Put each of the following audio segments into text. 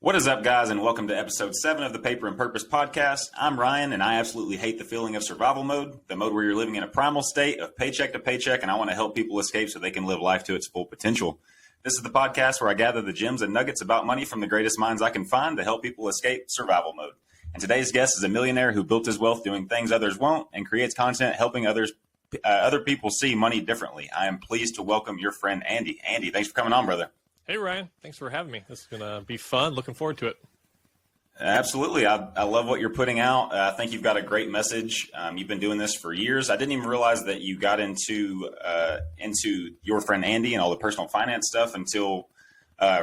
What is up, guys, and welcome to episode 7 of the Paper and Purpose podcast. I'm Ryan, and I absolutely hate the feeling of survival mode, the mode where you're living in a primal state of paycheck to paycheck, and I want to help people escape so they can live life to its full potential. This is the podcast where I gather the gems and nuggets about money from the greatest minds I can find to help people escape survival mode. And today's guest is a millionaire who built his wealth doing things others won't and creates content helping other people see money differently. I am pleased to welcome your friend, Andy. Andy, thanks for coming on, brother. Hey, Ryan. Thanks for having me. This is going to be fun. Looking forward to it. Absolutely. I love what you're putting out. I think you've got a great message. You've been doing this for years. I didn't even realize that you got into your friend Andy and all the personal finance stuff until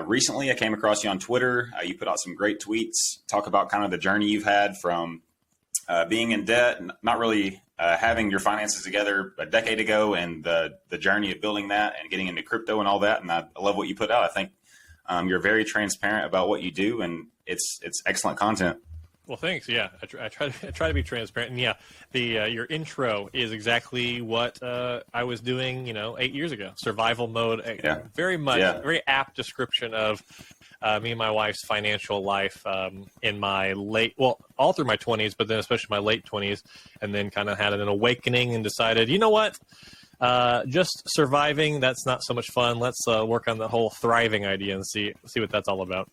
recently. I came across you on Twitter. You put out some great tweets, talk about kind of the journey you've had from being in debt, not really having your finances together a decade ago, and the journey of building that and getting into crypto and all that. And I love what you put out. I think you're very transparent about what you do, and it's excellent content. Well, thanks. Yeah, I try to be transparent. And yeah, your intro is exactly what I was doing, 8 years ago. Survival mode. Yeah. Very apt description of me and my wife's financial life in my all through my 20s, but then especially my late 20s, and then kind of had an awakening and decided, you know what? Just surviving, that's not so much fun. Let's work on the whole thriving idea and see what that's all about.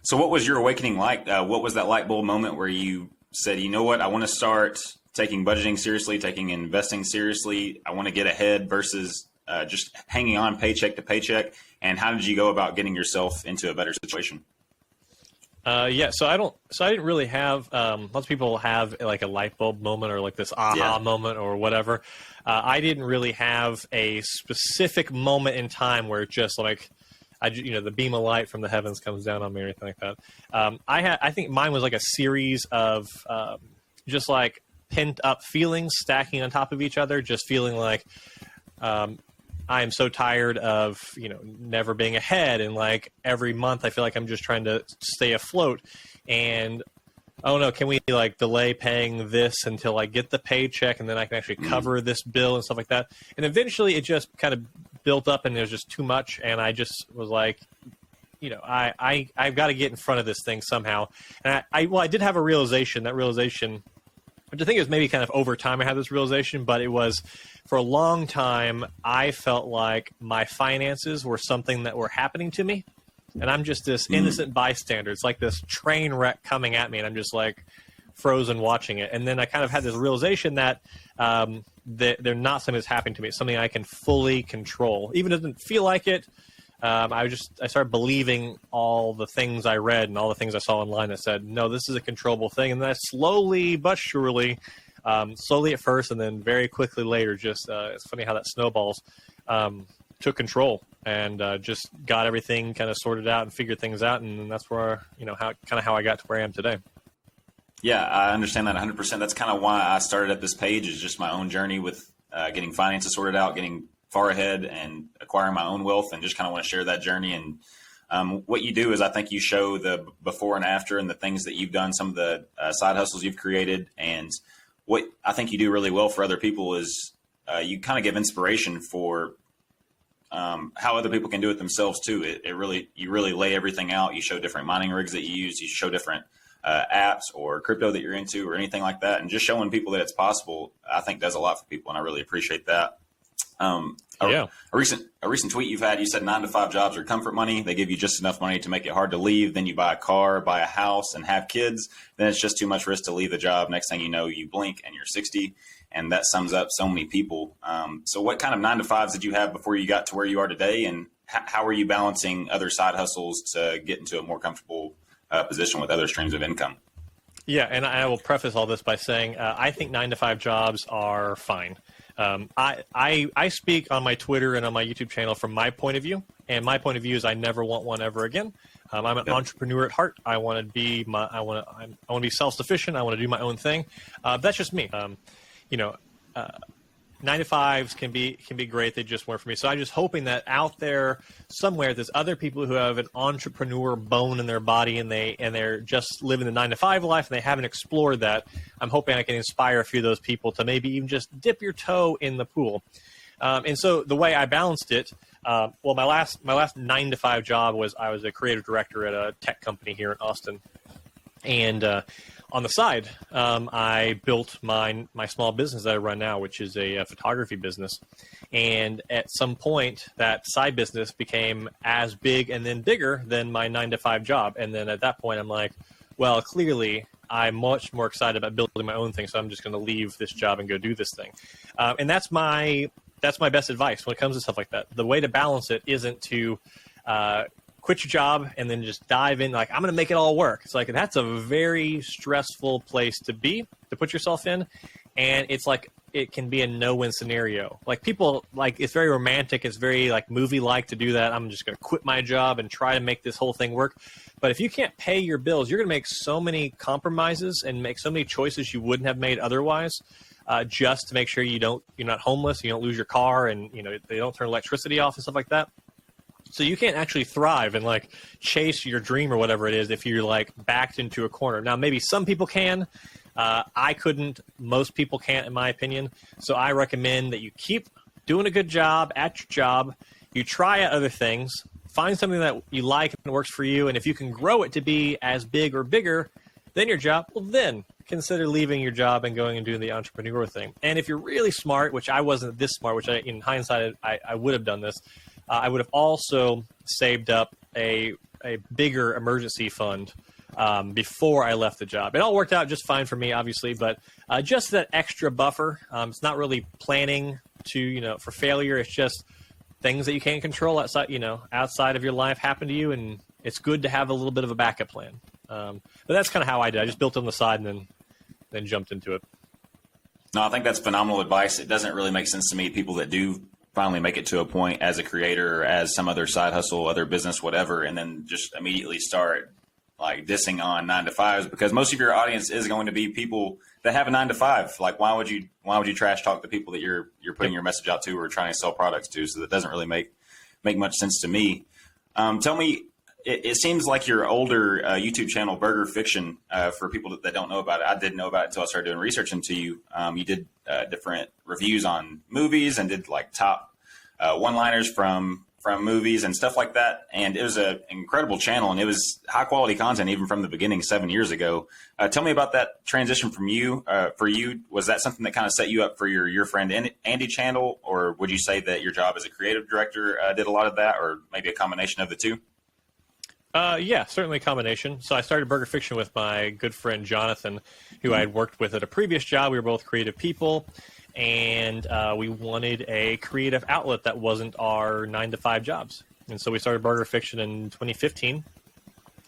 So what was your awakening like? What was that light bulb moment where you said, you know what, I want to start taking budgeting seriously, taking investing seriously. I want to get ahead versus just hanging on paycheck to paycheck. And how did you go about getting yourself into a better situation? So I didn't really have, lots of people have like a light bulb moment or like this aha moment or whatever. I didn't really have a specific moment in time where it just like, the beam of light from the heavens comes down on me or anything like that. I think mine was like a series of just like pent up feelings stacking on top of each other, just feeling like I am so tired of, never being ahead. And like every month I feel like I'm just trying to stay afloat. And oh no, can we like delay paying this until I get the paycheck and then I can actually cover this bill and stuff like that. And eventually it just kind of built up and it was just too much. And I just was like, I've got to get in front of this thing somehow. And I did have a realization, which I think it was maybe kind of over time I had this realization, but it was for a long time, I felt like my finances were something that were happening to me. And I'm just this innocent bystander. It's like this train wreck coming at me, and I'm just like frozen watching it. And then I kind of had this realization that they're not something that's happening to me. It's something I can fully control. Even if it doesn't feel like it, I started believing all the things I read and all the things I saw online that said, no, this is a controllable thing. And then I slowly but surely, slowly at first and then very quickly later, just it's funny how that snowballs, took control and just got everything kind of sorted out and figured things out. And that's where, how I got to where I am today. Yeah, I understand that 100%. That's kind of why I started at this page, is just my own journey with getting finances sorted out, getting far ahead and acquiring my own wealth, and just kind of want to share that journey. And what you do is I think you show the before and after and the things that you've done, some of the side hustles you've created. And what I think you do really well for other people is you kind of give inspiration for how other people can do it themselves too. You really lay everything out. You show different mining rigs that you use. You show different apps or crypto that you're into or anything like that. And just showing people that it's possible, I think does a lot for people. And I really appreciate that. A recent tweet you've had, you said 9 to 5 jobs are comfort money. They give you just enough money to make it hard to leave. Then you buy a car, buy a house, and have kids. Then it's just too much risk to leave the job. Next thing you know, you blink and you're 60. And that sums up so many people. So what kind of 9 to 5s did you have before you got to where you are today? And how are you balancing other side hustles to get into a more comfortable position with other streams of income? Yeah, and I will preface all this by saying I think 9 to 5 jobs are fine. I speak on my Twitter and on my YouTube channel from my point of view, and my point of view is I never want one ever again. I'm an entrepreneur at heart. I want to be self-sufficient. I want to do my own thing. That's just me. 9 to 5s can be great. They just weren't for me. So I'm just hoping that out there somewhere there's other people who have an entrepreneur bone in their body and they're just living the 9 to 5 life and they haven't explored that. I'm hoping I can inspire a few of those people to maybe even just dip your toe in the pool. And so the way I balanced it, well, my last 9 to 5 job was I was a creative director at a tech company here in Austin, and on the side, I built my small business that I run now, which is a photography business. And at some point, that side business became as big and then bigger than my 9 to 5 job. And then at that point, I'm like, well, clearly I'm much more excited about building my own thing, so I'm just going to leave this job and go do this thing. And that's my best advice when it comes to stuff like that. The way to balance it isn't to quit your job and then just dive in like, I'm going to make it all work. It's like, that's a very stressful place to put yourself in. And it's like, it can be a no-win scenario. Like people, like it's very romantic. It's very like movie-like to do that. I'm just going to quit my job and try to make this whole thing work. But if you can't pay your bills, you're going to make so many compromises and make so many choices you wouldn't have made otherwise, just to make sure you're not homeless, you don't lose your car, and they don't turn electricity off and stuff like that. So you can't actually thrive and like chase your dream or whatever it is if you're like backed into a corner. Now, maybe some people can. I couldn't. Most people can't, in my opinion. So I recommend that you keep doing a good job at your job. You try out other things. Find something that you like and works for you. And if you can grow it to be as big or bigger than your job, well, then consider leaving your job and going and doing the entrepreneur thing. And if you're really smart, which I wasn't this smart, which in hindsight, I would have done this. I would have also saved up a bigger emergency fund before I left the job. It all worked out just fine for me, obviously, but just that extra buffer. It's not really planning for failure. It's just things that you can't control outside of your life happen to you, and it's good to have a little bit of a backup plan. But that's kind of how I did. I just built it on the side and then jumped into it. No, I think that's phenomenal advice. It doesn't really make sense to me, people that do finally make it to a point as a creator or as some other side hustle, other business, whatever, and then just immediately start like dissing on 9 to 5s, because most of your audience is going to be people that have a 9 to 5. Like, why would you trash talk the people that you're putting your message out to or trying to sell products to? So that doesn't really make much sense to me. Tell me, it seems like your older YouTube channel, Burger Fiction, for people that don't know about it, I didn't know about it until I started doing research into you. You did different reviews on movies and did like top one-liners from movies and stuff like that. And it was an incredible channel, and it was high quality content even from the beginning 7 years ago. Tell me about that transition from you. For you, was that something that kind of set you up for your friend Andy channel, or would you say that your job as a creative director did a lot of that, or maybe a combination of the two? Yeah, certainly a combination. So I started Burger Fiction with my good friend Jonathan, who I had worked with at a previous job. We were both creative people, and we wanted a creative outlet that wasn't our 9 to 5 jobs. And so we started Burger Fiction in 2015,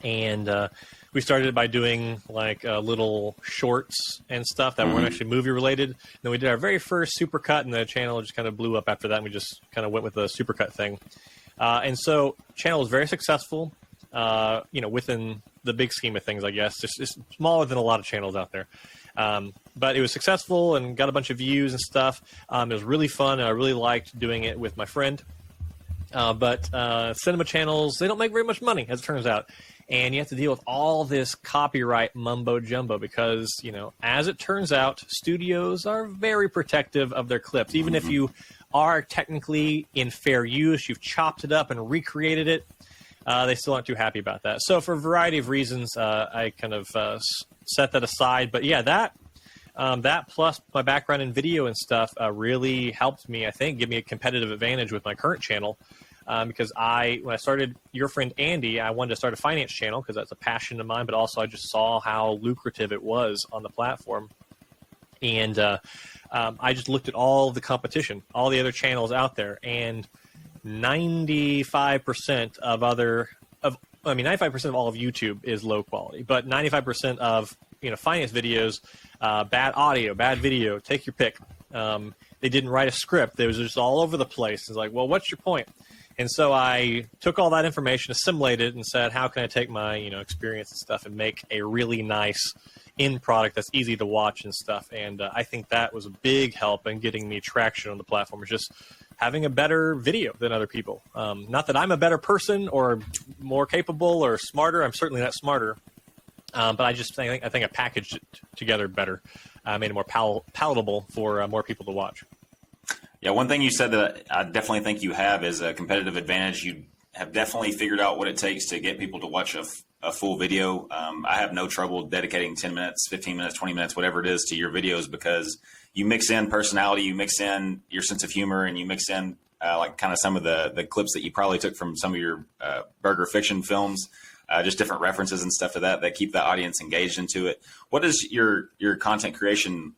and we started it by doing like little shorts and stuff that weren't actually movie related. Then we did our very first supercut, and the channel just kind of blew up after that. And we just kind of went with the supercut thing. And so the channel was very successful. Within the big scheme of things, I guess, just smaller than a lot of channels out there. But it was successful and got a bunch of views and stuff. It was really fun, and I really liked doing it with my friend. But cinema channels, they don't make very much money, as it turns out. And you have to deal with all this copyright mumbo jumbo because, as it turns out, studios are very protective of their clips. Even if you are technically in fair use, you've chopped it up and recreated it, they still aren't too happy about that. So for a variety of reasons, I kind of set that aside. But yeah, that plus my background in video and stuff really helped me, I think, give me a competitive advantage with my current channel. Because when I started Your Friend Andy, I wanted to start a finance channel because that's a passion of mine, but also I just saw how lucrative it was on the platform. And I just looked at all the competition, all the other channels out there, and 95% of all of YouTube is low quality, but 95% of finance videos, bad audio, bad video, take your pick. They didn't write a script; they was just all over the place. It's like, well, what's your point? And so I took all that information, assimilated it, and said, how can I take my experience and stuff and make a really nice end product that's easy to watch and stuff. And I think that was a big help in getting me traction on the platform. It's just having a better video than other people. Not that I'm a better person or more capable or smarter. I'm certainly not smarter. But I think I packaged it together better, made it more palatable for more people to watch. Yeah, one thing you said that I definitely think you have is a competitive advantage. You have definitely figured out what it takes to get people to watch a full video. I have no trouble dedicating 10 minutes, 15 minutes, 20 minutes, whatever it is to your videos, because you mix in personality, you mix in your sense of humor, and you mix in like kind of some of the clips that you probably took from some of your burger fiction films, just different references and stuff to that keep the audience engaged into it. What does your content creation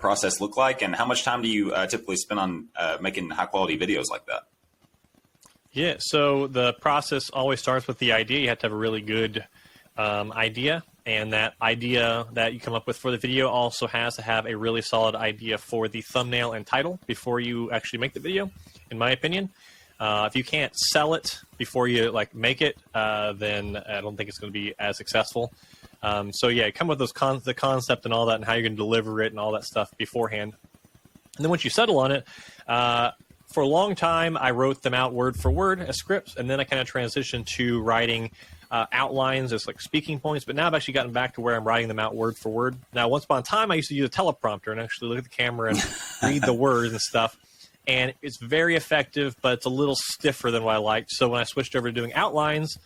process look like, and how much time do you typically spend on making high quality videos like that? Yeah, so the process always starts with the idea. You have to have a really good idea, and that idea that you come up with for the video also has to have a really solid idea for the thumbnail and title before you actually make the video, in my opinion. If you can't sell it before you make it, then I don't think it's going to be as successful. So yeah, come with the concept and all that, and how you're going to deliver it and all that stuff beforehand. And then once you settle on it, for a long time, I wrote them out word for word as scripts, and then I kind of transitioned to writing outlines as speaking points. But now I've actually gotten back to where I'm writing them out word for word. Now, once upon a time, I used to use a teleprompter and actually look at the camera and read the words and stuff. And it's very effective, but it's a little stiffer than what I liked. So when I switched over to doing outlines,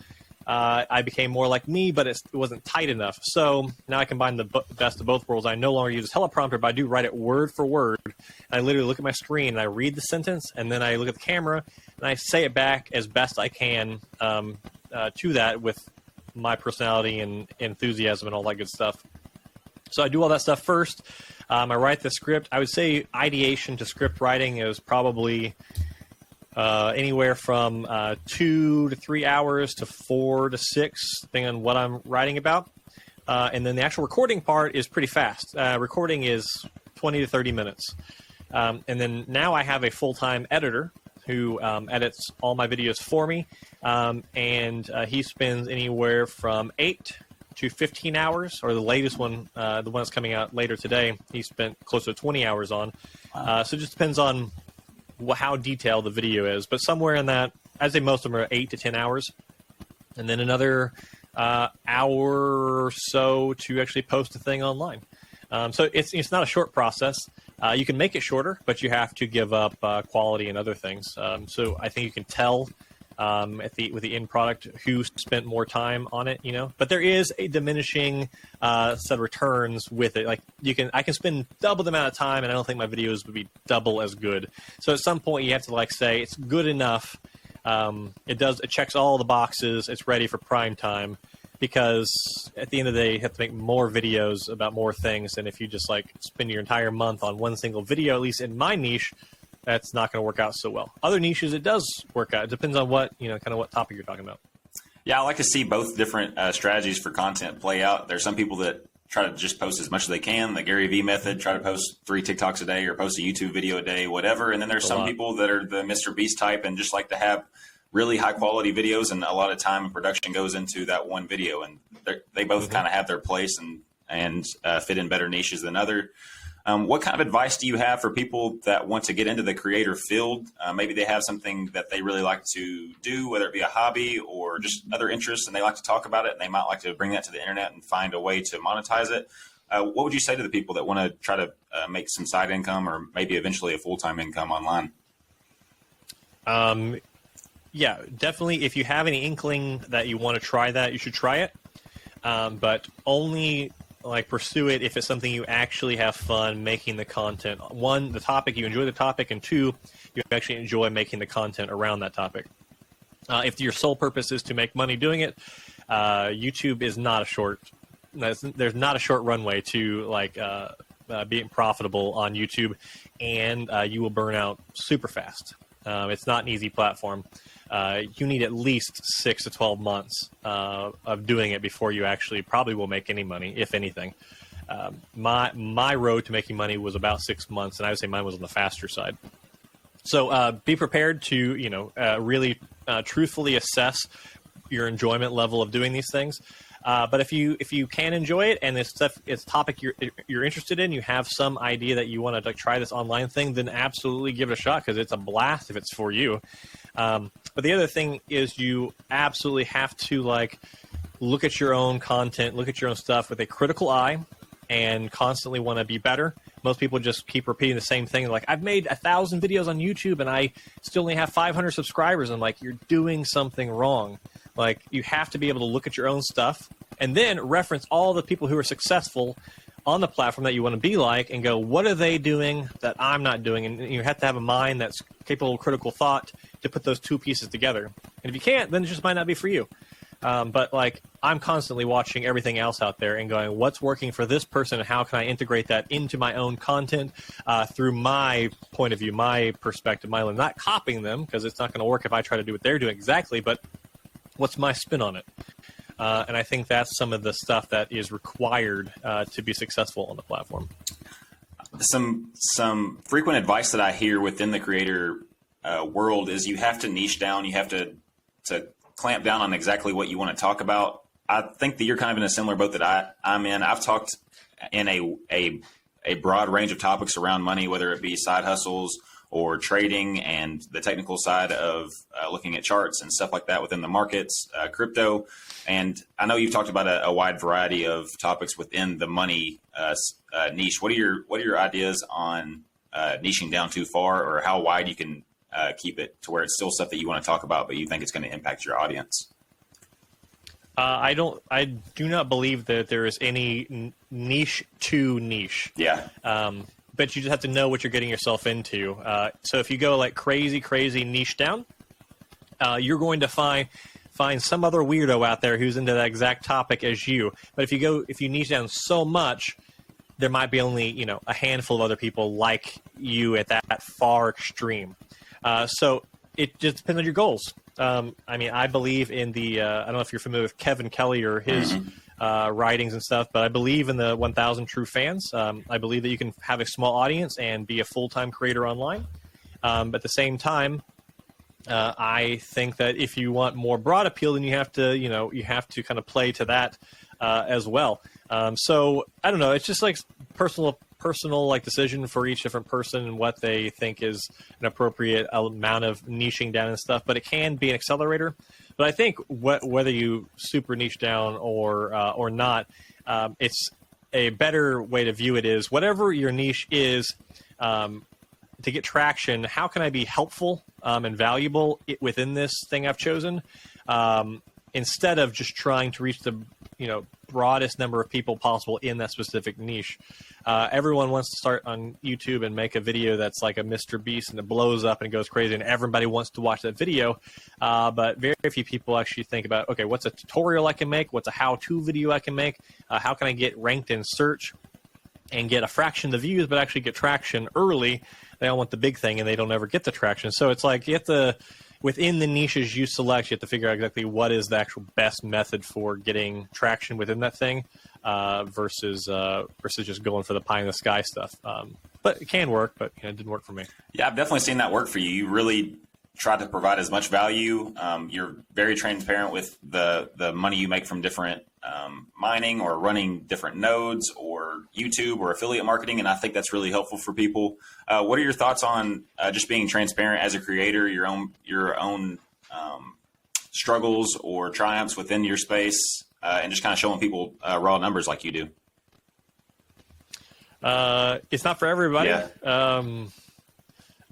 I became more like me, but it wasn't tight enough. So now I combine the best of both worlds. I no longer use a teleprompter, but I do write it word for word. And I literally look at my screen and I read the sentence, and then I look at the camera and I say it back as best I can to that with my personality and enthusiasm and all that good stuff. So I do all that stuff first. I write the script. I would say ideation to script writing is probably anywhere from 2 to 3 hours to 4 to 6, depending on what I'm writing about. And then the actual recording part is pretty fast. Recording is 20 to 30 minutes. And then now I have a full-time editor who edits all my videos for me. And he spends anywhere from 8 to 15 hours, or the latest one, the one that's coming out later today, he spent close to 20 hours on. So it just depends on how detailed the video is, but somewhere in that, I'd say most of them are 8 to 10 hours, and then another hour or so to actually post a thing online. So it's not a short process. You can make it shorter, but you have to give up quality and other things. So I think you can tell with the end product who spent more time on it, But there is a diminishing set of returns with it. I can spend double the amount of time, and I don't think my videos would be double as good. So at some point, you have to say it's good enough. It checks all the boxes. It's ready for prime time. Because at the end of the day, you have to make more videos about more things. And if you just spend your entire month on one single video, at least in my niche, that's not going to work out so well. Other niches, it does work out. It depends on what, kind of what topic you're talking about. Yeah, I like to see both different strategies for content play out. There's some people that try to just post as much as they can, the Gary Vee method, try to post 3 TikToks a day or post a YouTube video a day, whatever. And then there's some people that are the Mr. Beast type and just like to have really high quality videos, and a lot of time and production goes into that one video. And they both kind of have their place and fit in better niches than other. What kind of advice do you have for people that want to get into the creator field? Maybe they have something that they really like to do, whether it be a hobby or just other interests, and they like to talk about it, and they might like to bring that to the internet and find a way to monetize it. What would you say to the people that want to try to make some side income or maybe eventually a full-time income online? Yeah, definitely. If you have any inkling that you want to try that, you should try it. But only pursue it if it's something you actually have fun making the content. 1, the topic, you enjoy the topic, and 2, you actually enjoy making the content around that topic. If your sole purpose is to make money doing it, YouTube is not a short. There's not a short runway to being profitable on YouTube, and you will burn out super fast. It's not an easy platform. You need at least 6 to 12 months of doing it before you actually probably will make any money, if anything. My road to making money was about 6 months, and I would say mine was on the faster side. So be prepared to really truthfully assess your enjoyment level of doing these things. But if you can enjoy it and it's a topic you're interested in, you have some idea that you want to try this online thing, then absolutely give it a shot, because it's a blast if it's for you. But the other thing is you absolutely have to look at your own content, look at your own stuff with a critical eye, and constantly want to be better. Most people just keep repeating the same thing. Like, I've made 1,000 videos on YouTube and I still only have 500 subscribers. I'm like, you're doing something wrong. Like, you have to be able to look at your own stuff and then reference all the people who are successful on the platform that you want to be like and go, what are they doing that I'm not doing? And you have to have a mind that's capable of critical thought to put those two pieces together. And if you can't, then it just might not be for you. But like, I'm constantly watching everything else out there and going, what's working for this person and how can I integrate that into my own content through my point of view, my perspective, my lens. Not copying them, because it's not going to work if I try to do what they're doing exactly, but what's my spin on it? And I think that's some of the stuff that is required to be successful on the platform. Some frequent advice that I hear within the creator world is you have to niche down. You have to clamp down on exactly what you want to talk about. I think that you're kind of in a similar boat that I'm in. I've talked in a broad range of topics around money, whether it be side hustles or trading and the technical side of looking at charts and stuff like that within the markets, crypto. And I know you've talked about a wide variety of topics within the money niche. What are your ideas on niching down too far, or how wide you can keep it to where it's still stuff that you want to talk about, but you think it's going to impact your audience? I do not believe that there is any niche to niche. Yeah. But you just have to know what you're getting yourself into. So if you go like crazy niche down, you're going to find some other weirdo out there who's into that exact topic as you. But if you niche down so much, there might be only, a handful of other people like you at that far extreme. So it just depends on your goals. I believe in the, I don't know if you're familiar with Kevin Kelly or his writings and stuff, but I believe in the 1,000 True Fans. I believe that you can have a small audience and be a full-time creator online. But at the same time, I think that if you want more broad appeal, then you have to kind of play to that as well. So I don't know. It's just like personal like decision for each different person and what they think is an appropriate amount of niching down and stuff. But it can be an accelerator. But I think whether you super niche down or not, it's a better way to view it is whatever your niche is. To get traction, how can I be helpful and valuable within this thing I've chosen, instead of just trying to reach the broadest number of people possible in that specific niche. Everyone wants to start on YouTube and make a video that's like a Mr. Beast and it blows up and it goes crazy and everybody wants to watch that video. But very few people actually think about, okay, what's a tutorial I can make? What's a how-to video I can make? How can I get ranked in search and get a fraction of the views, but actually get traction early? They all want the big thing and they don't ever get the traction. So it's like you have to, within the niches you select, you have to figure out exactly what is the actual best method for getting traction within that thing, versus just going for the pie in the sky stuff. But it can work, but it didn't work for me. Yeah, I've definitely seen that work for you. You really try to provide as much value. You're very transparent with the money you make from different mining or running different nodes or YouTube or affiliate marketing, and I think that's really helpful for people. What are your thoughts on just being transparent as a creator, your own struggles or triumphs within your space, and just kind of showing people raw numbers like you do? It's not for everybody. Yeah.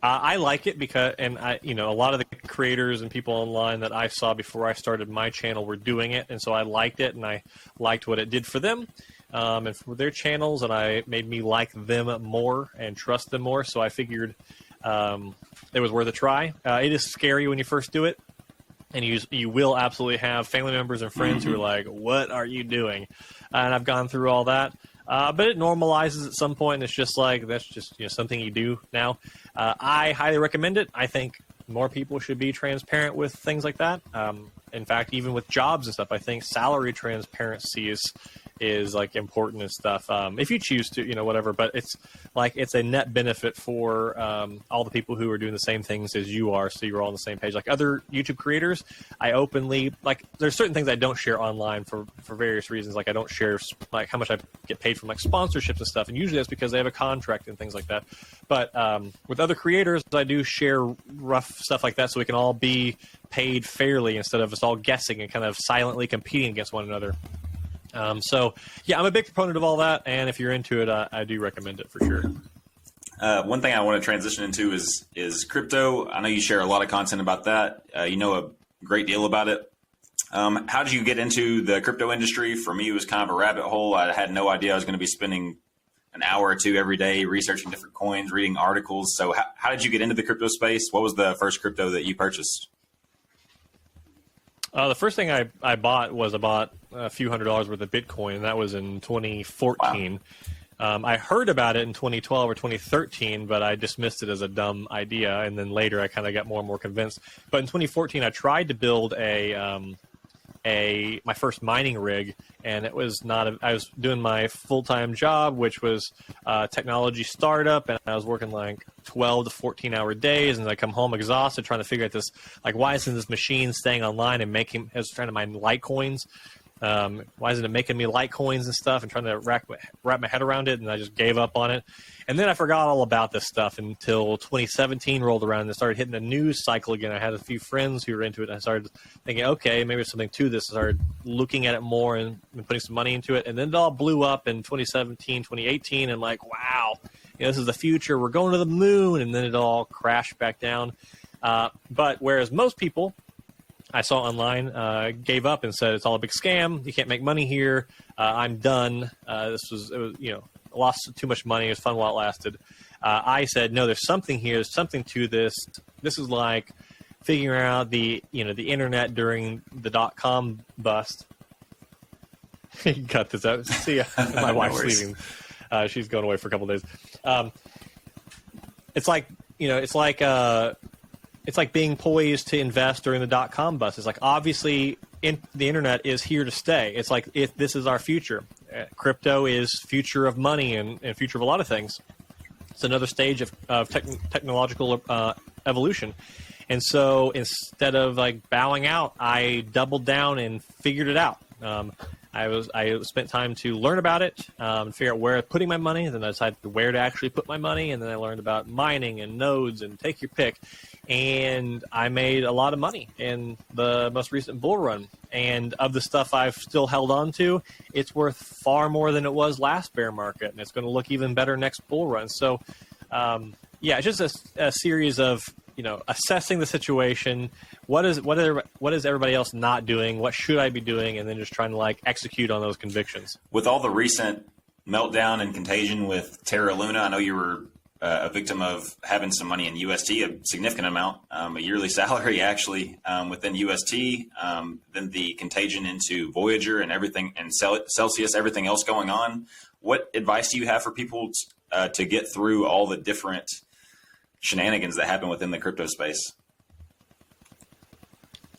I like it because, and a lot of the creators and people online that I saw before I started my channel were doing it, and so I liked it, and I liked what it did for them, and for their channels, and it made me like them more and trust them more. So I figured it was worth a try. It is scary when you first do it, and you will absolutely have family members and friends who are like, "What are you doing?" And I've gone through all that. But it normalizes at some point, and it's just like, that's just something you do now. I highly recommend it. I think more people should be transparent with things like that. In fact, even with jobs and stuff, I think salary transparency is like important and stuff. If you choose to, whatever, but it's a net benefit for all the people who are doing the same things as you are, so you're all on the same page. Like other YouTube creators, I openly, there's certain things I don't share online for various reasons. Like I don't share how much I get paid from sponsorships and stuff, and usually that's because they have a contract and things like that. But with other creators, I do share rough stuff like that, so we can all be paid fairly instead of us all guessing and kind of silently competing against one another. So yeah, I'm a big proponent of all that, and if you're into it, I do recommend it for sure. One thing I want to transition into is crypto. I know you share a lot of content about that. You know a great deal about it. How did you get into the crypto industry? For me, it was kind of a rabbit hole. I had no idea I was going to be spending an hour or two every day researching different coins, reading articles. So how did you get into the crypto space? What was the first crypto that you purchased? The first thing I bought a few $100s worth of Bitcoin, and that was in 2014. Wow. I heard about it in 2012 or 2013, but I dismissed it as a dumb idea. And then later I kind of got more and more convinced. But in 2014, I tried to build my first mining rig, and it was I was doing my full-time job, which was a technology startup, and I was working like 12 to 14-hour days, and I come home exhausted trying to figure out this, like, why isn't this machine staying online and I was trying to mine Litecoins. Why isn't it making me Litecoins and stuff, and trying to wrap my head around it, and I just gave up on it. And then I forgot all about this stuff until 2017 rolled around and started hitting the news cycle again. I had a few friends who were into it, and I started thinking, okay, maybe there's something to this. I started looking at it more and putting some money into it, and then it all blew up in 2017, 2018, and like, wow, this is the future. We're going to the moon, and then it all crashed back down. But whereas most people I saw online gave up and said it's all a big scam. You can't make money here. I'm done. It was lost too much money. It was fun while it lasted. I said, no, there's something here. There's something to this. This is like figuring out the internet during the .com bust. You can cut this out. See, my wife's leaving. She's going away for a couple of days. It's like being poised to invest during the .com bust. It's like, obviously the internet is here to stay. It's like, if this is our future. Crypto is future of money and future of a lot of things. It's another stage of technological evolution. And so instead of like bowing out, I doubled down and figured it out. I spent time to learn about it, figure out where I'm putting my money. Then I decided where to actually put my money, and then I learned about mining and nodes and take your pick. And I made a lot of money in the most recent bull run. And of the stuff I've still held on to, it's worth far more than it was last bear market, and it's going to look even better next bull run. So, it's just a series of assessing the situation. What is everybody else not doing? What should I be doing? And then just trying to like execute on those convictions. With all the recent meltdown and contagion with Terra Luna, I know you were a victim of having some money in UST, a significant amount, a yearly salary actually within UST. Then the contagion into Voyager and everything, and Celsius, everything else going on. What advice do you have for people to get through all the different shenanigans that happen within the crypto space?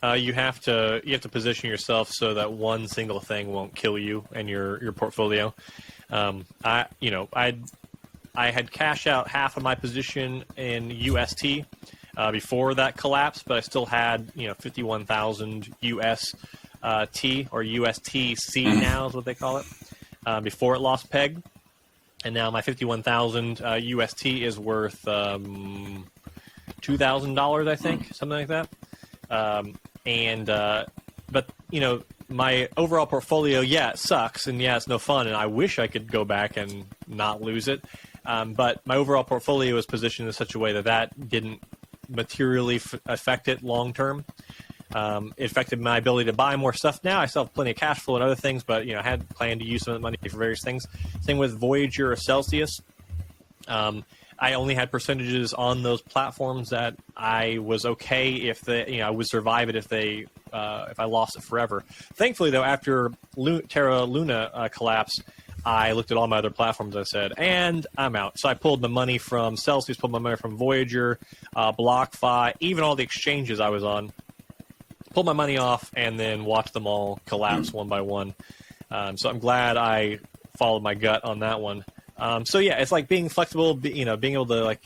You have to position yourself so that one single thing won't kill you and your portfolio. I had cashed out half of my position in UST before that collapse, but I still had 51,000 UST or USTC now is what they call it, before it lost peg. And now my 51,000 UST is worth $2,000, I think, something like that. But my overall portfolio, it sucks, and it's no fun, and I wish I could go back and not lose it. But my overall portfolio is positioned in such a way that didn't materially affect it long term. It affected my ability to buy more stuff now. I still have plenty of cash flow and other things, but I had planned to use some of the money for various things. Same with Voyager or Celsius. I only had percentages on those platforms that I was okay if I would survive it if I lost it forever. Thankfully, though, after Terra Luna collapsed, I looked at all my other platforms, I said, and I'm out. So I pulled the money from Celsius, pulled my money from Voyager, BlockFi, even all the exchanges I was on. Pulled my money off and then watched them all collapse one by one. So I'm glad I followed my gut on that one. So yeah, it's like being flexible, being able to like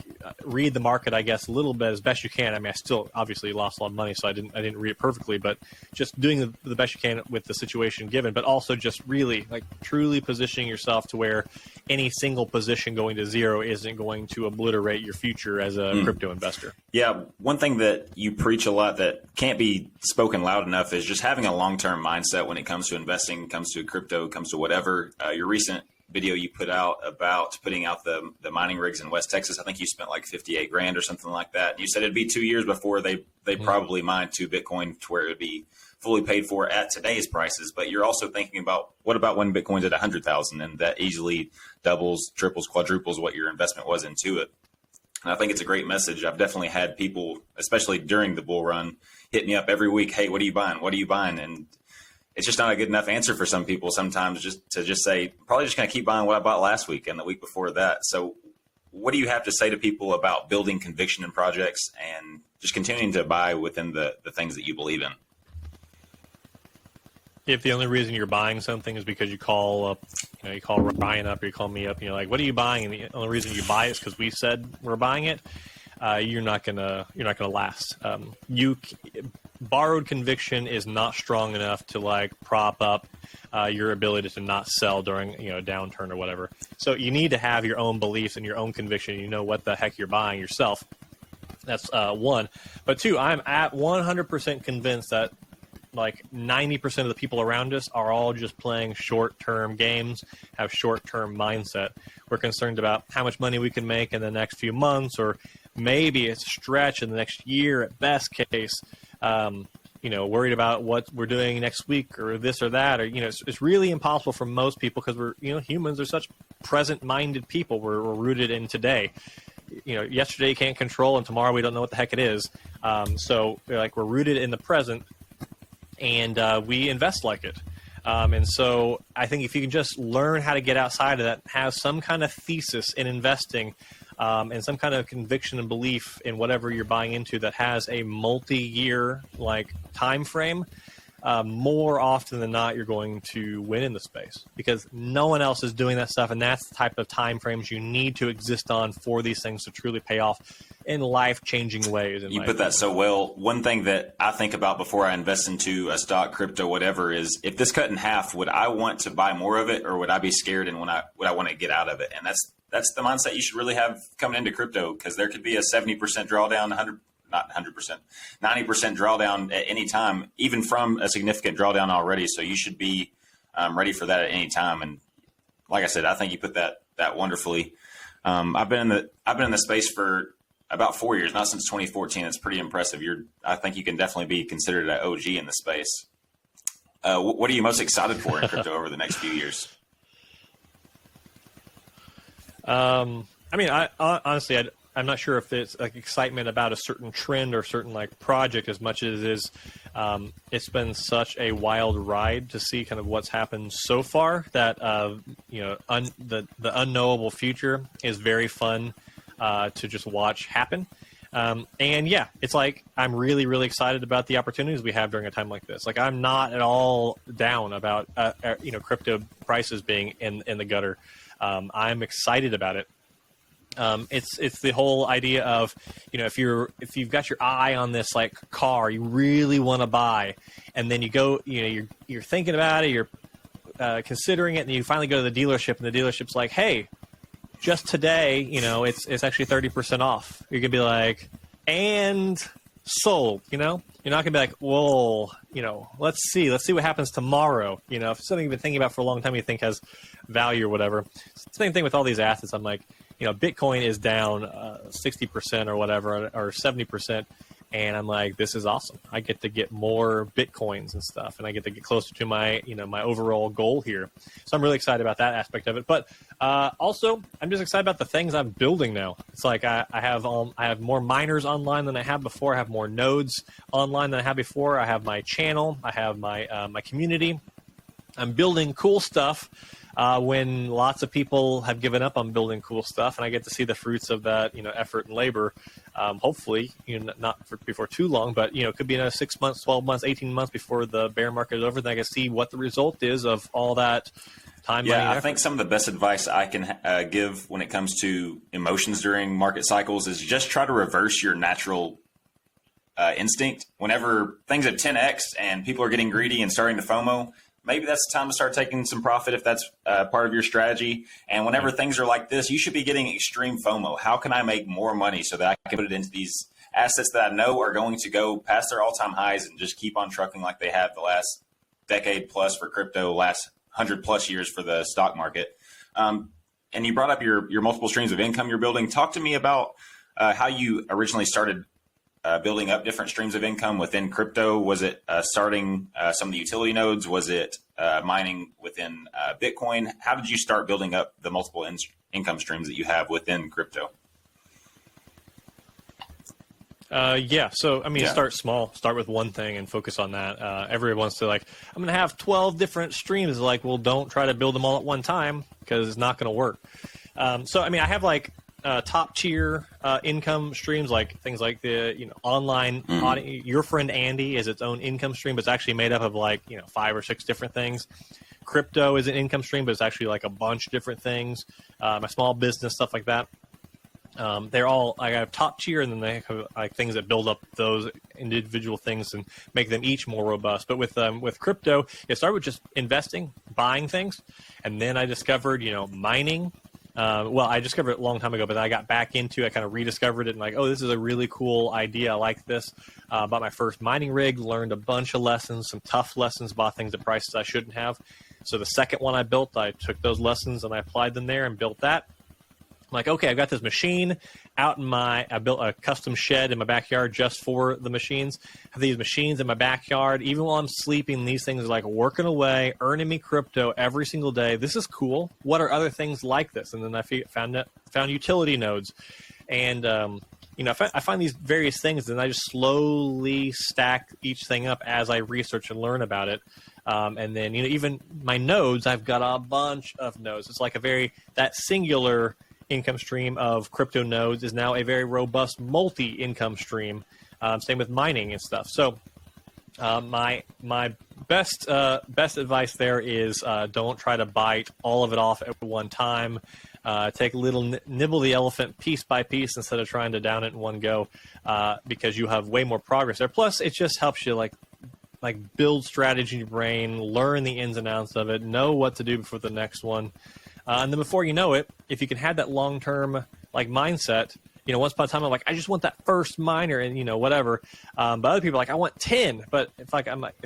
read the market, I guess, a little bit as best you can. I mean, I still obviously lost a lot of money, so I didn't read it perfectly, but just doing the best you can with the situation given, but also just really like truly positioning yourself to where any single position going to zero isn't going to obliterate your future as a crypto investor. Yeah, one thing that you preach a lot that can't be spoken loud enough is just having a long-term mindset when it comes to investing, comes to crypto, comes to whatever. Your recent video you put out about putting out the mining rigs in West Texas, I think you spent like 58 grand or something like that. You said it'd be 2 years before they probably mine 2 Bitcoin to where it would be fully paid for at today's prices. But you're also thinking about, what about when Bitcoin's at 100,000, and that easily doubles, triples, quadruples what your investment was into it. And I think it's a great message. I've definitely had people, especially during the bull run, hit me up every week. Hey, what are you buying? What are you buying? And it's just not a good enough answer for some people sometimes just to just say, probably just going to keep buying what I bought last week and the week before that. So what do you have to say to people about building conviction in projects and just continuing to buy within the things that you believe in? If the only reason you're buying something is because you call up, you call Ryan up or you call me up and you're like, what are you buying? And the only reason you buy it is because we said we're buying it. You're not gonna last. Borrowed conviction is not strong enough to like prop up your ability to not sell during a downturn or whatever. So you need to have your own beliefs and your own conviction. You know what the heck you're buying yourself. That's one. But two, I'm at 100% convinced that like 90% of the people around us are all just playing short-term games, have short-term mindset. We're concerned about how much money we can make in the next few months, or maybe it's a stretch in the next year at best case. Worried about what we're doing next week or this or that, or it's really impossible for most people because we're humans are such present-minded people. We're rooted in today. Yesterday you can't control, and tomorrow we don't know what the heck it is. So we're rooted in the present, and we invest like it. And so I think if you can just learn how to get outside of that, have some kind of thesis in investing, and some kind of conviction and belief in whatever you're buying into that has a multi-year time frame, more often than not, you're going to win in the space because no one else is doing that stuff. And that's the type of time frames you need to exist on for these things to truly pay off in life-changing ways. You put that so well. One thing that I think about before I invest into a stock, crypto, whatever, is if this cut in half, would I want to buy more of it, or would I be scared and would I want to get out of it? And that's the mindset you should really have coming into crypto, because there could be a 70% drawdown, 90% drawdown at any time, even from a significant drawdown already. So you should be ready for that at any time. And like I said, I think you put that wonderfully. I've been in the space for about 4 years, not since 2014. It's pretty impressive. I think you can definitely be considered an OG in the space. What are you most excited for in crypto over the next few years? I honestly, I'm not sure if it's like excitement about a certain trend or certain project as much as it is. It's been such a wild ride to see kind of what's happened so far that the unknowable future is very fun to just watch happen. And yeah, it's I'm really, really excited about the opportunities we have during a time like this. I'm not at all down about crypto prices being in the gutter. I'm excited about it. It's the whole idea of, if you've got your eye on this car you really want to buy, and then you go, you're thinking about it, you're considering it, and you finally go to the dealership, and the dealership's like, hey, just today, it's actually 30% off. You're gonna be like, and sold. You're not gonna be like, whoa, let's see what happens tomorrow. If it's something you've been thinking about for a long time, you think has value or whatever. Same thing with all these assets. I'm like, Bitcoin is down 60% or whatever, or 70%. And I'm like, this is awesome. I get to get more Bitcoins and stuff, and I get to get closer to my, my overall goal here. So I'm really excited about that aspect of it. But also, I'm just excited about the things I'm building now. It's I have more miners online than I have before. I have more nodes online than I had before. I have my channel. I have my my community. I'm building cool stuff. When lots of people have given up on building cool stuff, and I get to see the fruits of that, effort and labor. Hopefully, not before too long, but it could be another 6 months, 12 months, 18 months before the bear market is over. Then I can see what the result is of all that time, money, Yeah, and I effort. think some of the best advice I can give when it comes to emotions during market cycles is just try to reverse your natural instinct. Whenever things have 10x and people are getting greedy and starting to FOMO, maybe that's the time to start taking some profit if that's part of your strategy. And whenever things are like this, you should be getting extreme FOMO. How can I make more money so that I can put it into these assets that I know are going to go past their all-time highs and just keep on trucking like they have the last decade plus for crypto, last 100+ years for the stock market. And you brought up your multiple streams of income you're building. Talk to me about how you originally started building up different streams of income within crypto. Was it starting some of the utility nodes? Was it mining within Bitcoin? How did you start building up the multiple income streams that you have within crypto? So I mean, start small, start with one thing and focus on that. Everyone wants to, like, I'm going to have 12 different streams. Like, well, don't try to build them all at one time because it's not going to work. So, I mean, I have like top tier income streams, like things like the online Your Friend Andy is its own income stream, but it's actually made up of like 5 or 6 different things. Crypto is an income stream, but it's actually like a bunch of different things. My small business, stuff like that. They're all, I have top tier, and then they have like things that build up those individual things and make them each more robust. But with crypto, it started with just investing, buying things, and then I discovered mining. I discovered it a long time ago, but then I got back into it. I kind of rediscovered it and like, oh, this is a really cool idea. I like this. Bought my first mining rig, learned a bunch of lessons, some tough lessons, bought things at prices I shouldn't have. So the second one I built, I took those lessons and I applied them there and built that. I'm like, okay, I've got this machine out in I built a custom shed in my backyard just for the machines. I have these machines in my backyard. Even while I'm sleeping, these things are like working away, earning me crypto every single day. This is cool. What are other things like this? And then I found utility nodes. And, I find these various things, and I just slowly stack each thing up as I research and learn about it. And then, even my nodes, I've got a bunch of nodes. It's like that singular income stream of crypto nodes is now a very robust multi-income stream. Same with mining and stuff. So my best advice there is don't try to bite all of it off at one time. Take a little nibble the elephant piece by piece instead of trying to down it in one go, because you have way more progress there. Plus, it just helps you like build strategy in your brain, learn the ins and outs of it, know what to do before the next one. And then before you know it, if you can have that long-term mindset, once upon a time I'm like, I just want that first miner and whatever. But other people are like, I want 10. But if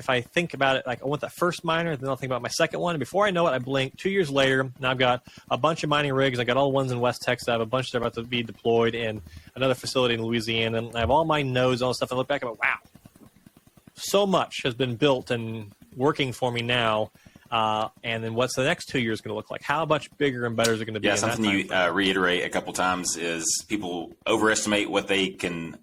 I think about it, like I want that first miner, then I'll think about my second one. And before I know it, I blink. 2 years later, now I've got a bunch of mining rigs. I got all the ones in West Texas. I have a bunch that are about to be deployed in another facility in Louisiana. And I have all my nodes, all this stuff. I look back and I'm like, wow, so much has been built and working for me now. And then what's the next 2 years going to look like? How much bigger and better is it going to be? Yeah, something you reiterate a couple times is people overestimate what they can,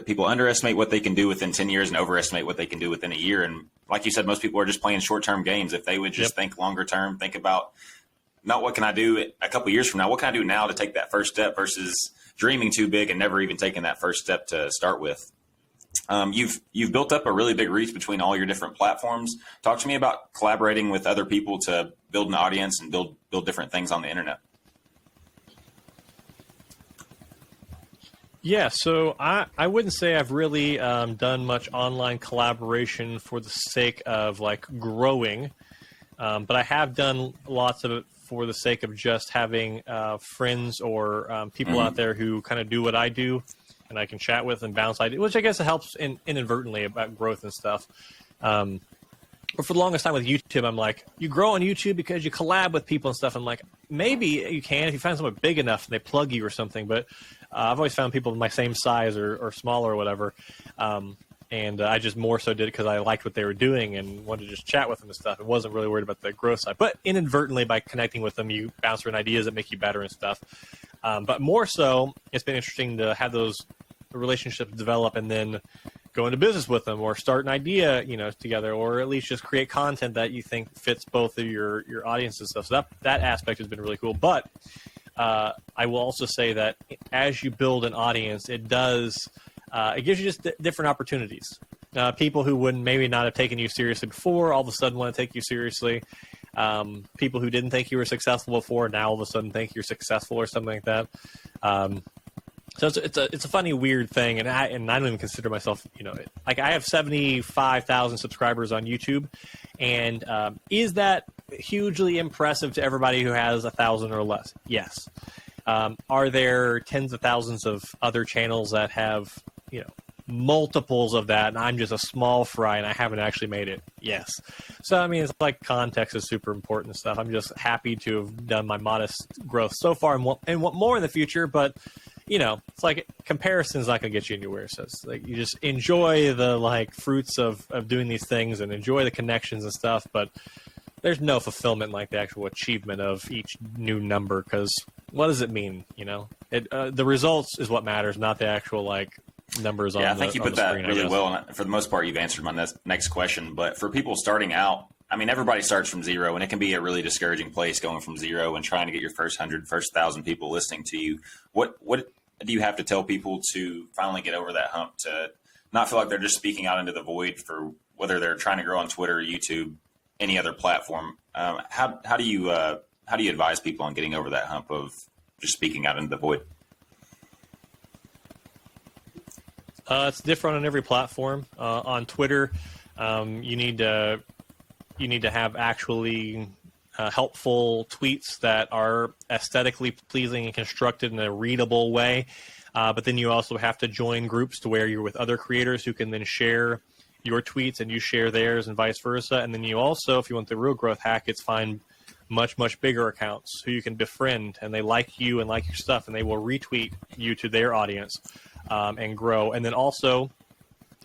people underestimate what they can do within 10 years and overestimate what they can do within a year. And like you said, most people are just playing short-term games. If they would just think longer term, think about not what can I do a couple years from now, what can I do now to take that first step versus dreaming too big and never even taking that first step to start with. You've built up a really big reach between all your different platforms. Talk to me about collaborating with other people to build an audience and build different things on the internet. Yeah, so I wouldn't say I've really done much online collaboration for the sake of like growing, but I have done lots of it for the sake of just having friends or people out there who kind of do what I do. And I can chat with and bounce ideas, which I guess it helps inadvertently about growth and stuff. But for the longest time with YouTube, I'm like, you grow on YouTube because you collab with people and stuff. I'm like, maybe you can if you find someone big enough and they plug you or something. But I've always found people my same size or smaller or whatever. And I just more so did it because I liked what they were doing and wanted to just chat with them and stuff. I wasn't really worried about the growth side. But inadvertently, by connecting with them, you bounce around ideas that make you better and stuff. But more so, it's been interesting to have those relationships develop and then go into business with them or start an idea, together, or at least just create content that you think fits both of your audience and stuff. So that aspect has been really cool. But I will also say that as you build an audience, it gives you just different opportunities. People who wouldn't maybe not have taken you seriously before all of a sudden want to take you seriously. People who didn't think you were successful before now all of a sudden think you're successful or something like that. So it's a funny, weird thing, and I don't even consider myself, like I have 75,000 subscribers on YouTube, and is that hugely impressive to everybody who has 1,000 or less? Yes. Are there tens of thousands of other channels that have multiples of that, and I'm just a small fry and I haven't actually made it? Yes. So I mean, it's like context is super important stuff. I'm just happy to have done my modest growth so far and want more in the future, but it's like comparison's not going to get you anywhere. So it's like you just enjoy the fruits of doing these things and enjoy the connections and stuff, but there's no fulfillment like the actual achievement of each new number, because what does it mean? The results is what matters, not the actual numbers on the screen. Yeah, I think you put that really well. And for the most part, you've answered my next question. But for people starting out, I mean, everybody starts from zero, and it can be a really discouraging place going from zero and trying to get your first 1,000 people listening to you. What do you have to tell people to finally get over that hump, to not feel like they're just speaking out into the void for whether they're trying to grow on Twitter, YouTube, any other platform? How do you advise people on getting over that hump of just speaking out into the void? It's different on every platform. On Twitter, you need to have actually helpful tweets that are aesthetically pleasing and constructed in a readable way. But then you also have to join groups to where you're with other creators who can then share your tweets and you share theirs and vice versa. And then you also, if you want the real growth hack, it's find much, much bigger accounts who you can befriend, and they like you and like your stuff, and they will retweet you to their audience and grow. And then also,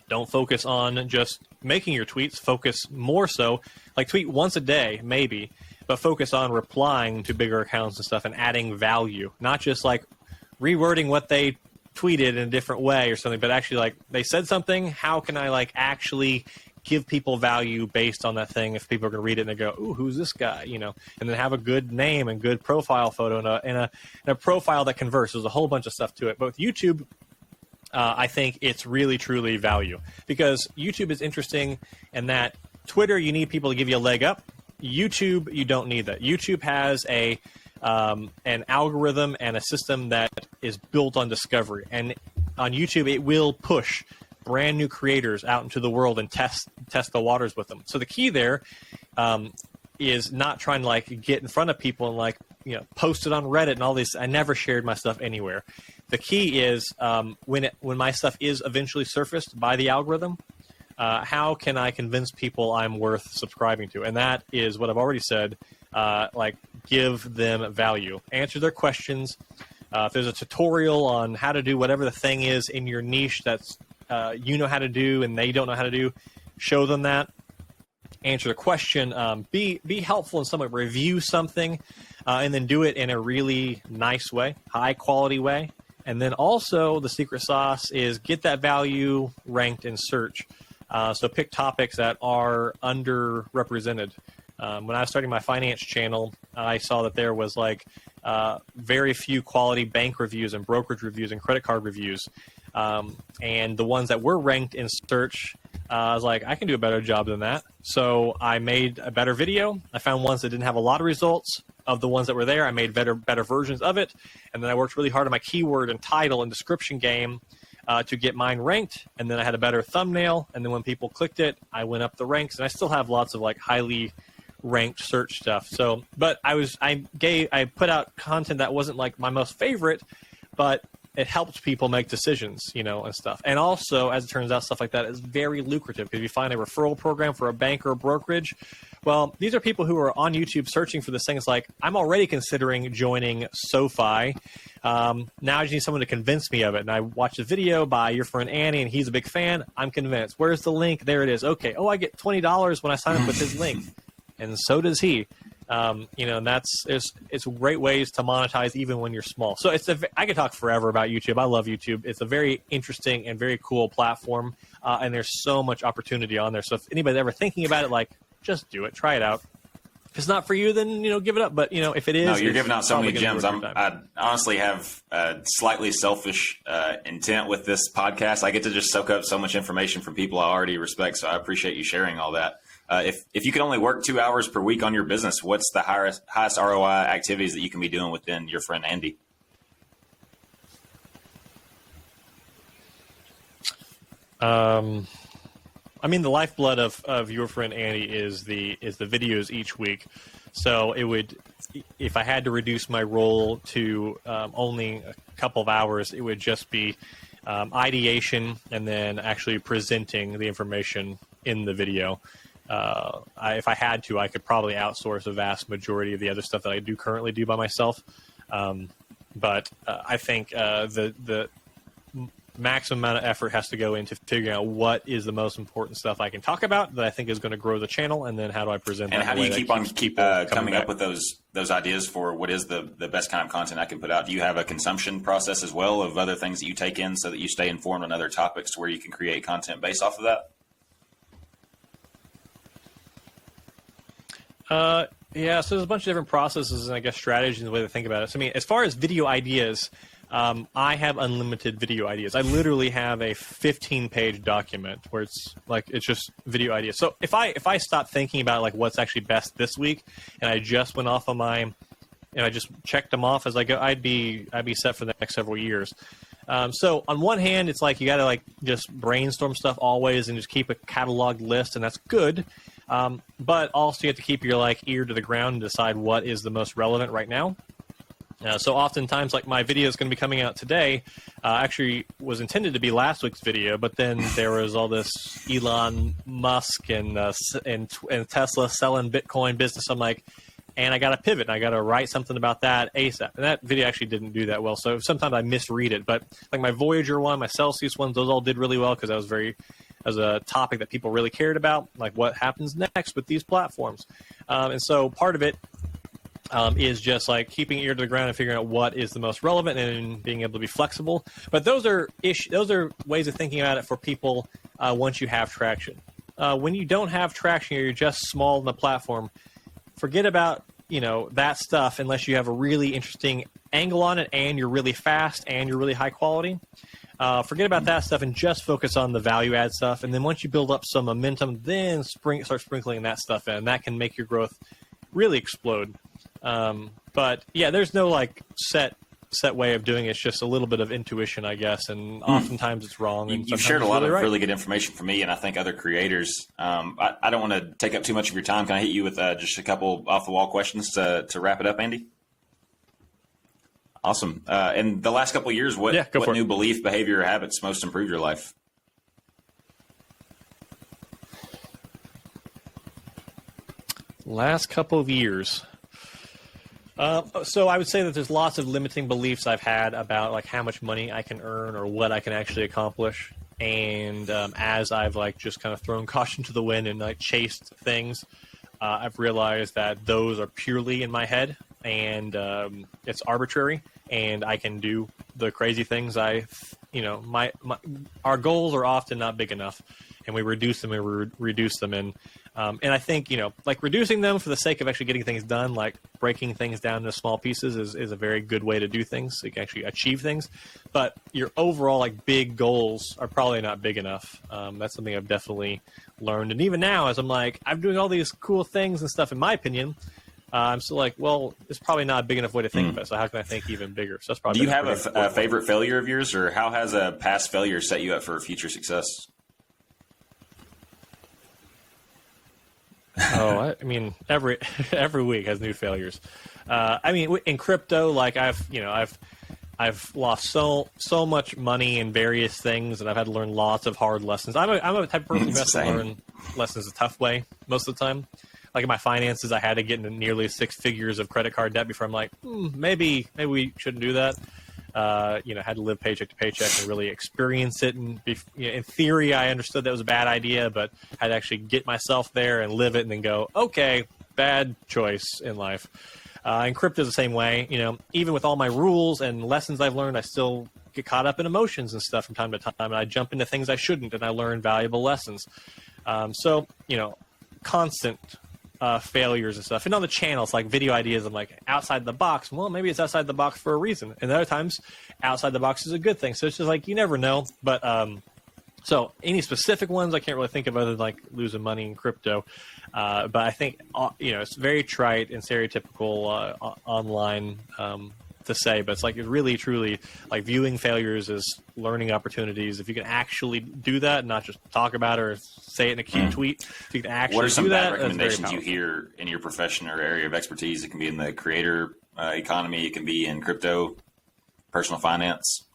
don't focus on just making your tweets. Focus more so, tweet once a day, maybe, but focus on replying to bigger accounts and stuff and adding value, not just rewording what they tweeted in a different way or something, but actually they said something. How can I actually give people value based on that thing? If people are going to read it and they go, "Ooh, who's this guy?" And then have a good name and good profile photo and a profile that converts. There's a whole bunch of stuff to it. But with YouTube, I think it's really, truly value, because YouTube is interesting in that Twitter, you need people to give you a leg up. YouTube, you don't need that. YouTube has an algorithm and a system that is built on discovery. And on YouTube, it will push brand new creators out into the world and test the waters with them. So the key there is not trying to get in front of people and post it on Reddit and all these. I never shared my stuff anywhere. The key is when my stuff is eventually surfaced by the algorithm, how can I convince people I'm worth subscribing to? And that is what I've already said. Give them value, answer their questions. If there's a tutorial on how to do whatever the thing is in your niche that's how to do and they don't know how to do, show them that. Answer the question. Be helpful in some way. Review something, and then do it in a really nice way, high quality way. And then also the secret sauce is get that value ranked in search. So pick topics that are underrepresented. When I was starting my finance channel, I saw that there was very few quality bank reviews and brokerage reviews and credit card reviews. And the ones that were ranked in search, I was like, I can do a better job than that. So I made a better video. I found ones that didn't have a lot of results of the ones that were there. I made better versions of it. And then I worked really hard on my keyword and title and description game to get mine ranked. And then I had a better thumbnail. And then when people clicked it, I went up the ranks. And I still have lots of highly ranked search stuff. So, but I put out content that wasn't my most favorite, but it helped people make decisions, and stuff. And also, as it turns out, stuff like that is very lucrative, because if you find a referral program for a bank or a brokerage, well, these are people who are on YouTube searching for this thing. It's I'm already considering joining SoFi. Now I just need someone to convince me of it. And I watched a video by your friend Annie, and he's a big fan. I'm convinced. Where's the link? There it is. Okay. Oh, I get $20 when I sign up with his link. And so does he. And it's great ways to monetize even when you're small. So I could talk forever about YouTube. I love YouTube. It's a very interesting and very cool platform, and there's so much opportunity on there. So if anybody's ever thinking about it, just do it, try it out. If it's not for you, then give it up. But if it is, no, you're giving out so many gems. I honestly have a slightly selfish intent with this podcast. I get to just soak up so much information from people I already respect. So I appreciate you sharing all that. If you could only work 2 hours per week on your business, what's the highest ROI activities that you can be doing within your friend Andy? I mean, the lifeblood of your friend Andy is the videos each week. So it would, if I had to reduce my role to only a couple of hours, it would just be ideation and then actually presenting the information in the video. If I had to, I could probably outsource a vast majority of the other stuff that I do currently do by myself. But I think the maximum amount of effort has to go into figuring out what is the most important stuff I can talk about that I think is going to grow the channel, and then how do I present that. And how do you keep coming up with those ideas for what is the best kind of content I can put out? Do you have a consumption process as well of other things that you take in so that you stay informed on other topics to where you can create content based off of that? Yeah, so there's a bunch of different processes and I guess strategies and the way to think about it. So I mean, as far as video ideas, I have unlimited video ideas. I literally have a 15-page document where it's just video ideas. So if I stop thinking about like what's actually best this week, and I just went off on and I just checked them off as I go, I'd be set for the next several years. So on one hand, it's like you got to like just brainstorm stuff always and just keep a cataloged list, and that's good. But also you have to keep your like ear to the ground and decide what is the most relevant right now. So oftentimes, like my video is going to be coming out today, actually was intended to be last week's video, but then there was all this Elon Musk and Tesla selling Bitcoin business. I'm like, and I got to pivot and I got to write something about that ASAP. And that video actually didn't do that well. So sometimes I misread it, but like my Voyager one, my Celsius ones, those all did really well because that was a topic that people really cared about, like what happens next with these platforms. And so part of it is just like keeping ear to the ground and figuring out what is the most relevant and being able to be flexible. But those are ways of thinking about it for people once you have traction. When you don't have traction or you're just small in the platform, forget about that stuff unless you have a really interesting angle on it and you're really fast and you're really high quality. Forget about that stuff and just focus on the value add stuff. And then once you build up some momentum, then start sprinkling that stuff in. That can make your growth really explode. But yeah, there's no like set way of doing it. It's just a little bit of intuition, I guess, and oftentimes it's wrong. And you've shared a lot of really good information for me, and I think other creators. I don't want to take up too much of your time. Can I hit you with just a couple off-the-wall questions to wrap it up, Andy? Awesome. In the last couple of years, what new belief, behavior, or habits most improved your life? Last couple of years. So I would say that there's lots of limiting beliefs I've had about like how much money I can earn or what I can actually accomplish. And as I've like just kind of thrown caution to the wind and like chased things, I've realized that those are purely in my head and it's arbitrary and I can do the crazy things our goals are often not big enough and we reduce them and I think, like reducing them for the sake of actually getting things done, like breaking things down into small pieces is a very good way to do things. So you can actually achieve things, but your overall like big goals are probably not big enough. That's something I've definitely learned. And even now, as I'm doing all these cool things and stuff, in my opinion, I'm still like, well, it's probably not a big enough way to think about it. So how can I think even bigger? So that's probably. Do you have a favorite failure of yours, or how has a past failure set you up for future success? Oh, I mean, every week has new failures. I mean, in crypto, like I've lost so much money in various things, and I've had to learn lots of hard lessons. I'm a type of person who has to learn lessons the tough way most of the time. Like in my finances, I had to get into nearly 6 figures of credit card debt before I'm like, maybe we shouldn't do that. Had to live paycheck to paycheck and really experience it. And in theory, I understood that was a bad idea, but I had to actually get myself there and live it and then go, okay, bad choice in life. And crypto is the same way. Even with all my rules and lessons I've learned, I still get caught up in emotions and stuff from time to time. And I jump into things I shouldn't, and I learn valuable lessons. Constant failures and stuff. And on the channel, it's like video ideas. I'm like outside the box. Well, maybe it's outside the box for a reason. And other times, outside the box is a good thing. So it's just like you never know. But So any specific ones I can't really think of other than like losing money in crypto. But I think, it's very trite and stereotypical online to say, but it's like it's really, truly like viewing failures as learning opportunities. If you can actually do that, not just talk about it or say it in a cute tweet, if you can actually What are some do bad that, recommendations you hear in your profession or area of expertise? It can be in the creator economy. It can be in crypto, personal finance.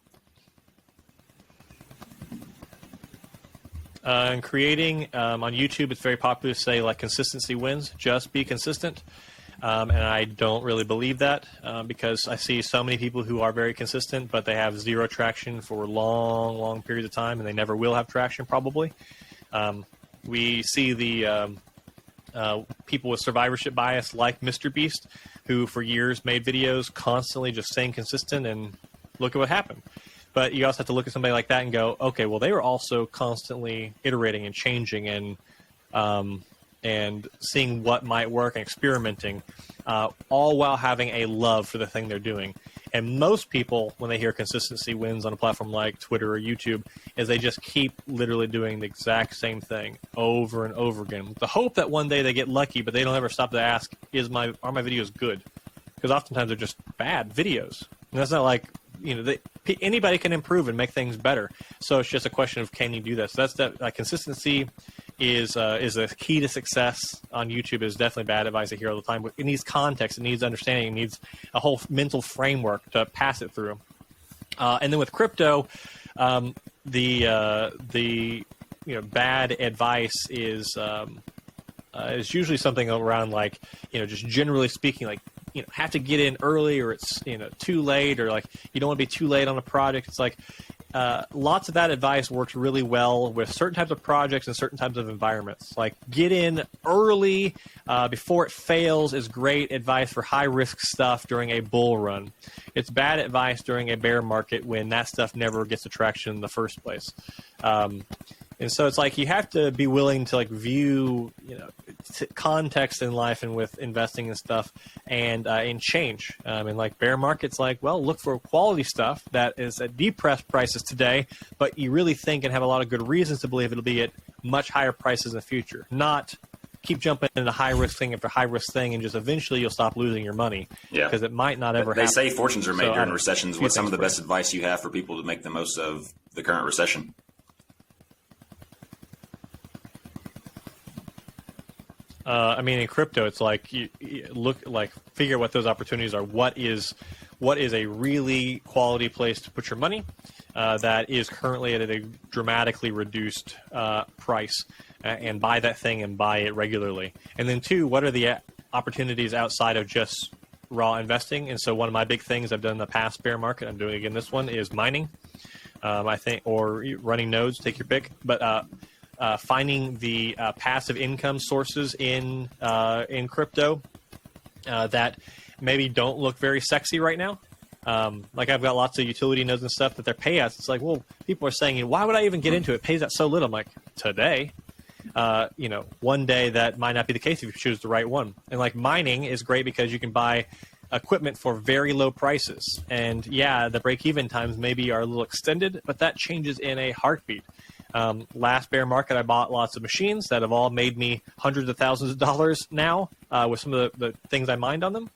In creating on YouTube, it's very popular to say like consistency wins. Just be consistent. And I don't really believe that because I see so many people who are very consistent, but they have zero traction for long, long periods of time, and they never will have traction probably. We see the people with survivorship bias like Mr. Beast, who for years made videos constantly just staying consistent, and look at what happened. But you also have to look at somebody like that and go, okay, well, they were also constantly iterating and changing and seeing what might work and experimenting, all while having a love for the thing they're doing. And most people, when they hear consistency wins on a platform like Twitter or YouTube, is they just keep literally doing the exact same thing over and over again, with the hope that one day they get lucky, but they don't ever stop to ask, are my videos good? Because oftentimes they're just bad videos. And that's not like, anybody can improve and make things better. So it's just a question of, can you do this? So that's consistency is a key to success on YouTube. Is definitely bad advice I hear all the time. But it needs context, it needs understanding, it needs a whole mental framework to pass it through. And then with crypto, the bad advice is usually something around like, just generally speaking, like, have to get in early, or it's too late, or like you don't want to be too late on a project. It's like lots of that advice works really well with certain types of projects and certain types of environments. Like get in early before it fails is great advice for high risk stuff during a bull run. It's bad advice during a bear market when that stuff never gets traction in the first place. And so it's like you have to be willing to like view, context in life and with investing and stuff, and change. And like bear markets, like, well, look for quality stuff that is at depressed prices today, but you really think and have a lot of good reasons to believe it'll be at much higher prices in the future. Not keep jumping into high risk thing after high risk thing, and just eventually you'll stop losing your money. Yeah, because it might not ever they happen. say fortunes are made during recessions. What's some of the best you. advice you have for people to make the most of the current recession? In crypto, it's like you figure what those opportunities are. What is a really quality place to put your money that is currently at a dramatically reduced price, and buy that thing and buy it regularly. And then two, what are the opportunities outside of just raw investing? And so one of my big things I've done in the past bear market, I'm doing again this one, is mining. I think, or running nodes, take your pick, but. Finding the passive income sources in crypto that maybe don't look very sexy right now. Like I've got lots of utility nodes and stuff that their payouts. It's like, well, people are saying, why would I even get into it? It pays out so little. I'm like, today. One day that might not be the case if you choose the right one. And like mining is great because you can buy equipment for very low prices. And yeah, the break-even times maybe are a little extended, but that changes in a heartbeat. Last bear market, I bought lots of machines that have all made me hundreds of thousands of dollars now with some of the things I mined on them.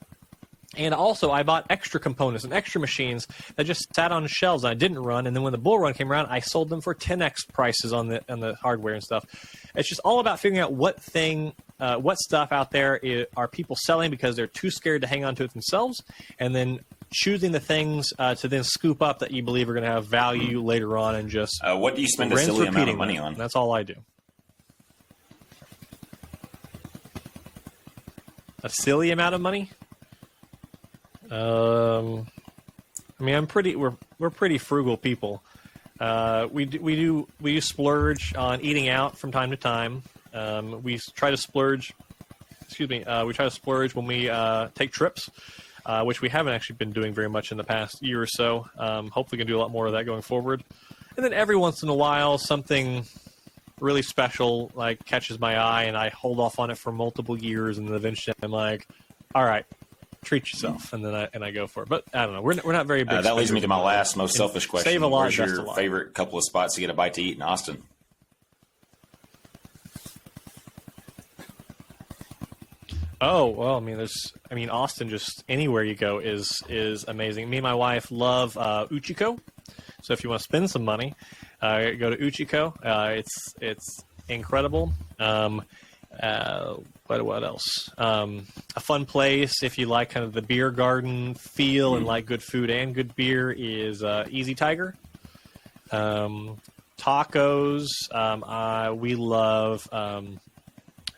And also, I bought extra components and extra machines that just sat on shelves and I didn't run. And then when the bull run came around, I sold them for 10x prices on the hardware and stuff. It's just all about figuring out what stuff out there are people selling because they're too scared to hang on to it themselves, and then choosing the things to then scoop up that you believe are going to have value later on, and just what do you spend a silly amount of money on? That's all I do. A silly amount of money? We're pretty frugal people. We do splurge on eating out from time to time. We try to splurge. We try to splurge when we take trips. Which we haven't actually been doing very much in the past year or so. Hopefully we can do a lot more of that going forward. And then every once in a while, something really special like catches my eye, and I hold off on it for multiple years, and then eventually I'm like, all right, treat yourself, and then I go for it. But I don't know. We're not very big. That leads me to my spenders. last, most selfish question. Save a lot, Where's invest a your lot. favorite couple of spots to get a bite to eat in Austin? Oh well, I mean, Austin. Just anywhere you go is amazing. Me and my wife love Uchiko. So if you want to spend some money, go to Uchiko. It's incredible. What else? A fun place if you like kind of the beer garden feel and like good food and good beer is Easy Tiger. Tacos. We love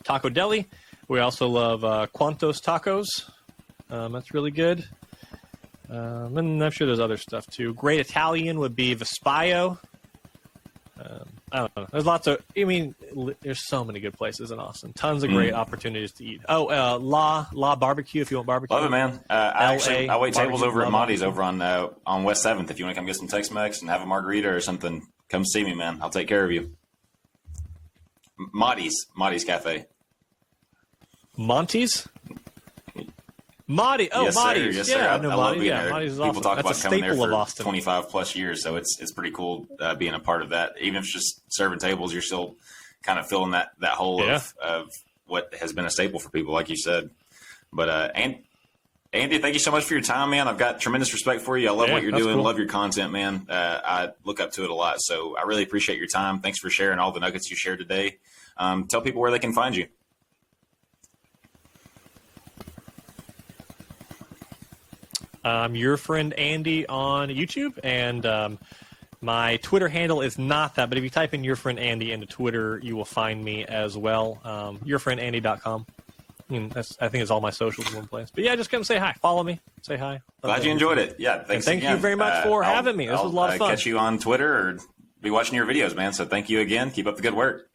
Taco Deli. We also love Quantos Tacos. That's really good. And I'm sure there's other stuff too. Great Italian would be Vespaio. I don't know. There's lots of. There's so many good places in Austin. Tons of great opportunities to eat. Oh, La Barbecue if you want barbecue. Love it, man. I wait tables over at Monty's over on West 7th. If you want to come get some Tex-Mex and have a margarita or something, come see me, man. I'll take care of you. Monty's Cafe. Monty's? Monty. Oh, yes, Monty's. Yes, yeah, sir. I know I love Monty's. being Yeah, there. Monty's is People awesome. talk That's about a coming there staple of for Austin. 25 plus years, so it's pretty cool being a part of that. Even if it's just serving tables, you're still kind of filling that hole of what has been a staple for people, like you said. But Andy, thank you so much for your time, man. I've got tremendous respect for you. I love what you're doing. Cool. Love your content, man. I look up to it a lot, so I really appreciate your time. Thanks for sharing all the nuggets you shared today. Tell people where they can find you. I'm your friend Andy on YouTube, and my Twitter handle is not that, but if you type in your friend Andy into Twitter, you will find me as well. Yourfriendandy.com. I think it's all my socials in one place. But yeah, just come say hi. Follow me. Say hi. Glad you enjoyed it. Yeah, thanks thank again. you very much for having me. This was a lot of fun. Catch you on Twitter or be watching your videos, man. So thank you again. Keep up the good work.